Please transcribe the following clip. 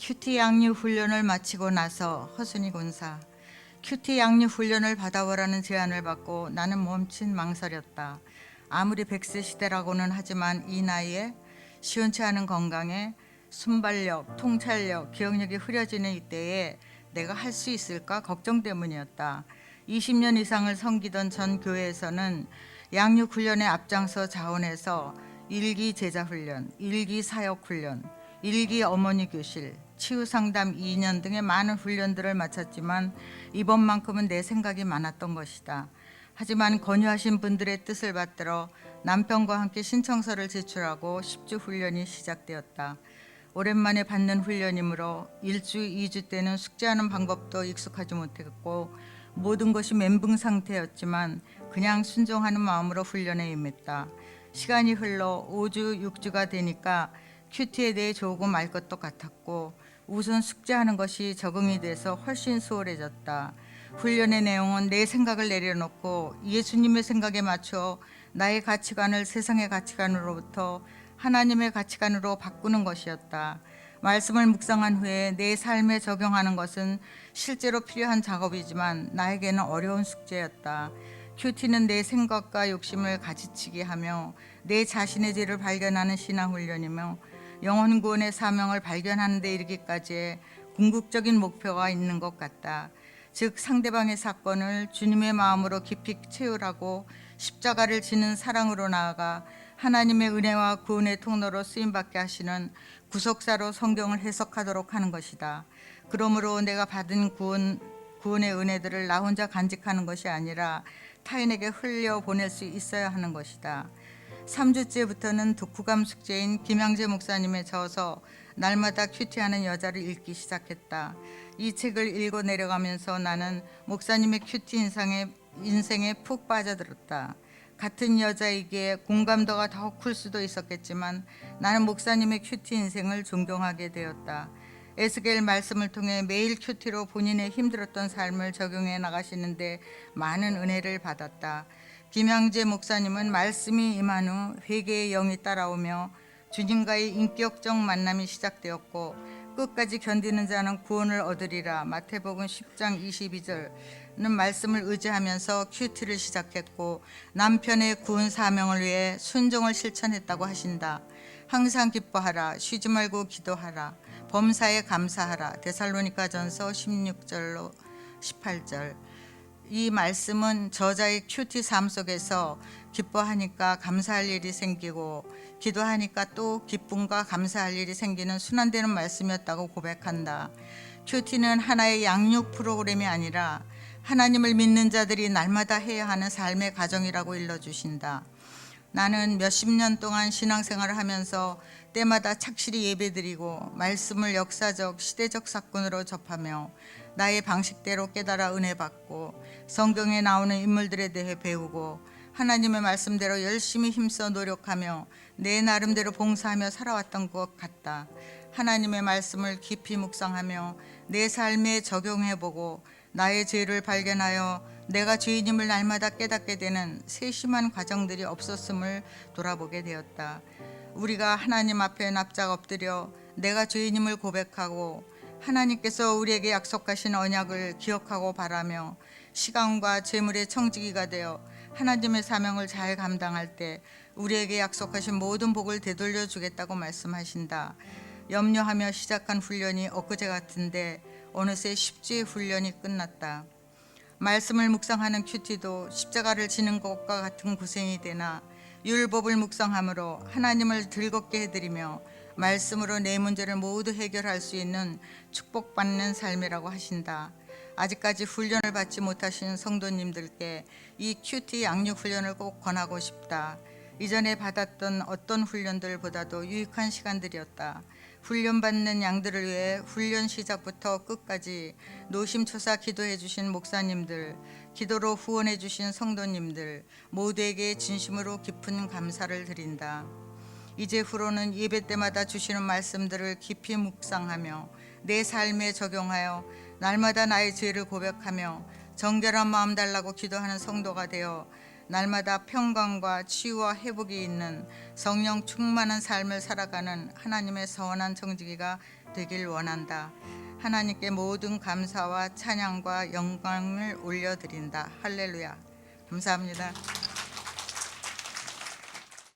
큐티 양육 훈련을 마치고 나서 허순이 군사 큐티 양육 훈련을 받아오라는 제안을 받고 나는 멈칫 망설였다. 아무리 100세 시대라고는 하지만 이 나이에 시원치 않은 건강에 순발력, 통찰력, 기억력이 흐려지는 이때에 내가 할 수 있을까 걱정 때문이었다. 20년 이상을 섬기던 전 교회에서는 양육 훈련에 앞장서 자원해서 일기 제자 훈련, 일기 사역 훈련, 일기 어머니 교실, 치유 상담 2년 등의 많은 훈련들을 마쳤지만 이번만큼은 내 생각이 많았던 것이다. 하지만 권유하신 분들의 뜻을 받들어 남편과 함께 신청서를 제출하고 10주 훈련이 시작되었다. 오랜만에 받는 훈련이므로 1주, 2주 때는 숙제하는 방법도 익숙하지 못했고 모든 것이 멘붕 상태였지만 그냥 순종하는 마음으로 훈련에 임했다. 시간이 흘러 5주, 6주가 되니까 큐티에 대해 조금 알 것도 같았고 우선 숙제하는 것이 적응이 돼서 훨씬 수월해졌다. 훈련의 내용은 내 생각을 내려놓고 예수님의 생각에 맞춰 나의 가치관을 세상의 가치관으로부터 하나님의 가치관으로 바꾸는 것이었다. 말씀을 묵상한 후에 내 삶에 적용하는 것은 실제로 필요한 작업이지만 나에게는 어려운 숙제였다. 큐티는 내 생각과 욕심을 가지치게 하며 내 자신의 죄를 발견하는 신앙훈련이며 영혼 구원의 사명을 발견하는 데 이르기까지의 궁극적인 목표가 있는 것 같다. 즉 상대방의 사건을 주님의 마음으로 깊이 채우라고 십자가를 지는 사랑으로 나아가 하나님의 은혜와 구원의 통로로 쓰임받게 하시는 구속사로 성경을 해석하도록 하는 것이다. 그러므로 내가 받은 구원의 은혜들을 나 혼자 간직하는 것이 아니라 타인에게 흘려보낼 수 있어야 하는 것이다. 3주째부터는 독후감 숙제인 김양재 목사님의 저서 날마다 큐티하는 여자를 읽기 시작했다. 이 책을 읽어 내려가면서 나는 목사님의 큐티 인생에 푹 빠져들었다. 같은 여자이기에 공감도가 더 클 수도 있었겠지만 나는 목사님의 큐티 인생을 존경하게 되었다. 에스겔 말씀을 통해 매일 큐티로 본인의 힘들었던 삶을 적용해 나가시는데 많은 은혜를 받았다. 김양재 목사님은 말씀이 임한 후 회개의 영이 따라오며 주님과의 인격적 만남이 시작되었고 끝까지 견디는 자는 구원을 얻으리라 마태복음 10장 22절는 말씀을 의지하면서 큐티를 시작했고 남편의 구원 사명을 위해 순종을 실천했다고 하신다. 항상 기뻐하라, 쉬지 말고 기도하라, 범사에 감사하라. 데살로니가전서 16절로 18절. 이 말씀은 저자의 큐티 삶 속에서 기뻐하니까 감사할 일이 생기고 기도하니까 또 기쁨과 감사할 일이 생기는 순환되는 말씀이었다고 고백한다. 큐티는 하나의 양육 프로그램이 아니라 하나님을 믿는 자들이 날마다 해야 하는 삶의 과정이라고 일러주신다. 나는 몇십 년 동안 신앙생활을 하면서 때마다 착실히 예배드리고 말씀을 역사적, 시대적 사건으로 접하며 나의 방식대로 깨달아 은혜 받고 성경에 나오는 인물들에 대해 배우고 하나님의 말씀대로 열심히 힘써 노력하며 내 나름대로 봉사하며 살아왔던 것 같다. 하나님의 말씀을 깊이 묵상하며 내 삶에 적용해보고 나의 죄를 발견하여 내가 죄인임을 날마다 깨닫게 되는 세심한 과정들이 없었음을 돌아보게 되었다. 우리가 하나님 앞에 납작 엎드려 내가 죄인임을 고백하고 하나님께서 우리에게 약속하신 언약을 기억하고 바라며 시간과 재물의 청지기가 되어 하나님의 사명을 잘 감당할 때 우리에게 약속하신 모든 복을 되돌려 주겠다고 말씀하신다. 염려하며 시작한 훈련이 엊그제 같은데 어느새 10주의 훈련이 끝났다. 말씀을 묵상하는 큐티도 십자가를 지는 것과 같은 고생이 되나 율법을 묵상함으로 하나님을 즐겁게 해드리며 말씀으로 내 문제를 모두 해결할 수 있는 축복받는 삶이라고 하신다. 아직까지 훈련을 받지 못하신 성도님들께 이 큐티 양육 훈련을 꼭 권하고 싶다. 이전에 받았던 어떤 훈련들보다도 유익한 시간들이었다. 훈련받는 양들을 위해 훈련 시작부터 끝까지 노심초사 기도해 주신 목사님들, 기도로 후원해 주신 성도님들 모두에게 진심으로 깊은 감사를 드린다. 이제 후로는 예배 때마다 주시는 말씀들을 깊이 묵상하며 내 삶에 적용하여 날마다 나의 죄를 고백하며 정결한 마음 달라고 기도하는 성도가 되어 날마다 평강과 치유와 회복이 있는 성령 충만한 삶을 살아가는 하나님의 선한 정직이가 되길 원한다. 하나님께 모든 감사와 찬양과 영광을 올려드린다. 할렐루야. 감사합니다.